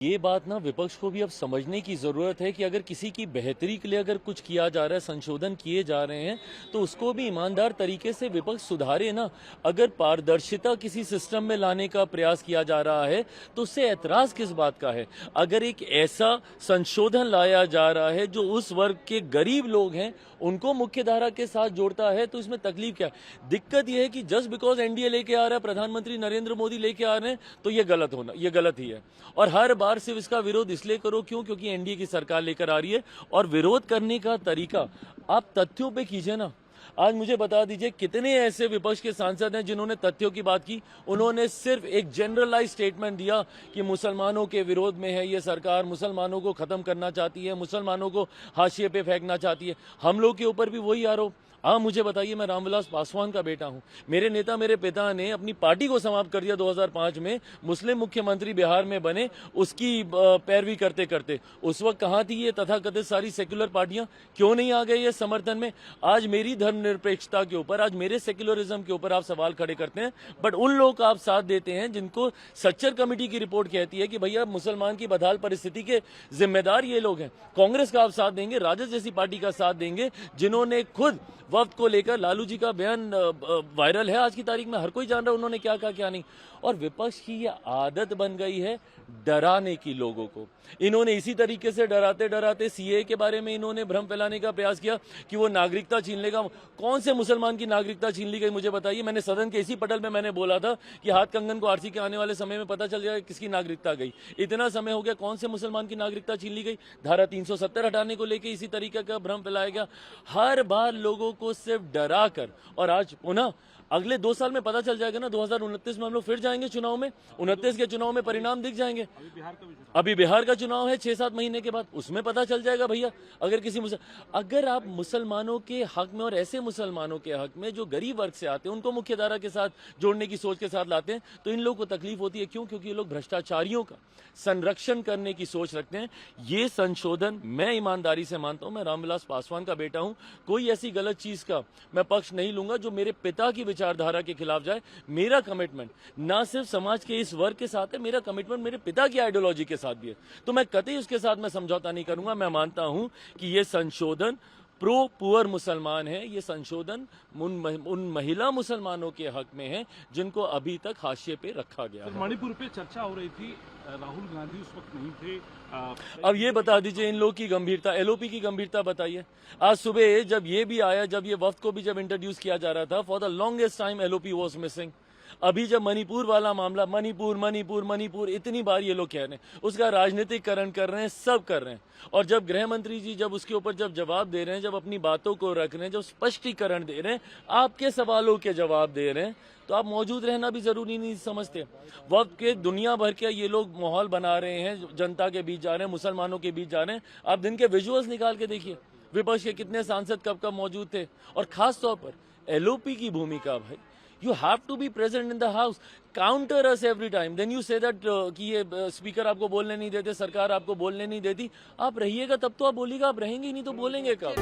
ये बात ना विपक्ष को भी अब समझने की जरूरत है कि अगर किसी की बेहतरी के लिए अगर कुछ किया जा रहा है, संशोधन किए जा रहे हैं, तो उसको भी ईमानदार तरीके से विपक्ष सुधारे ना। अगर पारदर्शिता किसी सिस्टम में लाने का प्रयास किया जा रहा है तो उससे ऐतराज किस बात का है। अगर एक ऐसा संशोधन लाया जा रहा है जो उस वर्ग के गरीब लोग हैं उनको मुख्य धारा के साथ जोड़ता है, तो इसमें तकलीफ क्या है। दिक्कत यह है कि जस्ट बिकॉज एनडीए लेके आ रहा है, प्रधानमंत्री नरेंद्र मोदी लेके आ रहे हैं, तो ये गलत ही है। और हर बार सिर्फ इसका विरोध इसलिए करो क्योंकि एनडीए की सरकार लेकर आ रही है। और विरोध करने का तरीका आप तथ्यों पे कीजिए ना। आज मुझे बता दीजिए कितने ऐसे विपक्ष के सांसद हैं जिन्होंने तथ्यों की बात की। उन्होंने सिर्फ एक जनरलाइज स्टेटमेंट दिया कि मुसलमानों के विरोध में है ये सरकार, मुसलमानों को खत्म करना चाहती है, मुसलमानों को हाशिए पे फेंकना चाहती है। हम लोग के ऊपर भी वही आरोप। आप मुझे बताइए, मैं रामविलास पासवान का बेटा हूं। मेरे नेता, मेरे पिता ने अपनी पार्टी को समाप्त कर दिया 2005 में, मुस्लिम मुख्यमंत्री बिहार में बने, उसकी पैरवी करते करते। उस वक्त कहां थी ये तथाकथित सारी सेक्युलर पार्टियां? क्यों नहीं आ गए ये समर्थन में? आज मेरी धर्मनिरपेक्षता के ऊपर, आज मेरे सेक्युलरिज्म के ऊपर आप सवाल खड़े करते हैं, बट उन लोगों का आप साथ देते हैं जिनको सच्चर कमेटी की रिपोर्ट कहती है कि भैया मुसलमान की बदहाल परिस्थिति के जिम्मेदार ये लोग हैं। कांग्रेस का आप साथ देंगे, राजद जैसी पार्टी का साथ देंगे जिन्होंने खुद वक्त को लेकर, लालू जी का बयान वायरल है आज की तारीख में, हर कोई जान रहा है उन्होंने क्या कहा क्या नहीं। और विपक्ष की ये आदत बन गई है डराने की लोगों को। इन्होंने इसी तरीके से डराते डराते सीए के बारे में इन्होंने भ्रम फैलाने का प्रयास किया कि वो नागरिकता छीन लेगा। कौन से मुसलमान की नागरिकता छीन ली गई मुझे बताइए। मैंने सदन के इसी पटल में मैंने बोला था कि हाथ कंगन को आरसी के आने वाले समय में पता चल जाएगा किसकी नागरिकता गई। इतना समय हो गया, कौन से मुसलमान की नागरिकता छीन ली गई? धारा 370 हटाने को लेकर इसी तरीके का भ्रम फैलाया गया। हर बार लोगों को सिर्फ डरा कर, और आज पुनः अगले 2 साल में पता चल जाएगा ना, 2029 में हम लोग फिर जाएंगे चुनाव में। 29 के चुनाव में परिणाम दिख जाएंगे। अभी बिहार का चुनाव है 6-7 महीने के बाद, उसमें पता चल जाएगा भैया। अगर आप मुसलमानों के हक में, और ऐसे मुसलमानों के हक में जो गरीब वर्ग से आते हैं, उनको मुख्य धारा के साथ जोड़ने की सोच के साथ लाते हैं, तो इन लोगों को तकलीफ होती है। क्यों? क्योंकि ये लोग भ्रष्टाचारियों का संरक्षण करने की सोच रखते हैं। ये संशोधन मैं ईमानदारी से मानता हूं, मैं रामविलास पासवान का बेटा हूं, कोई ऐसी गलत चीज का मैं पक्ष नहीं लूंगा जो मेरे पिता की विचारधारा के खिलाफ जाए। मेरा कमिटमेंट ना सिर्फ समाज के इस वर्ग के साथ है, मेरा कमिटमेंट मेरे पिता की आइडियोलॉजी के साथ भी है। तो मैं कतई उसके साथ मैं समझौता नहीं करूंगा। मैं मानता हूं कि ये संशोधन प्रो पुअर मुसलमान है। ये संशोधन उन महिला मुसलमानों के हक में है जिनको अभी तक हाशिए पे रखा गया है। मणिपुर पे चर्चा हो रही थी, राहुल गांधी उस वक्त नहीं थे। अब ये बता दीजिए इन लोग की गंभीरता, एलओपी की गंभीरता बताइए। आज सुबह जब ये भी आया, जब ये वफ्द को भी जब इंट्रोड्यूस किया जा रहा था, for the longest time LOP was missing. अभी जब मणिपुर वाला मामला, मणिपुर इतनी बार ये लोग कह रहे हैं, उसका राजनीतिकरण कर रहे हैं, सब कर रहे हैं। और जब गृह मंत्री जी जब उसके ऊपर जब जवाब दे रहे हैं, जब अपनी बातों को रख रहे हैं, जब स्पष्टीकरण दे रहे हैं, आपके सवालों के जवाब दे रहे हैं, तो आप मौजूद रहना भी जरूरी नहीं समझते। वक्त के दुनिया भर के ये लोग माहौल बना रहे हैं, जनता के बीच जा रहे हैं, मुसलमानों के बीच जा रहे हैं। आप दिन के विजुअल्स निकाल के देखिए, विपक्ष के कितने सांसद कब कब मौजूद थे। और खास तौर पर एलओपी की भूमिका, भाई you have to be present in the house, counter us every time, then you say that कि ये स्पीकर आपको बोलने नहीं देते, सरकार आपको बोलने नहीं देती। आप रहिएगा तब तो आप बोलिएगा, आप रहेंगे नहीं तो बोलेंगे कब?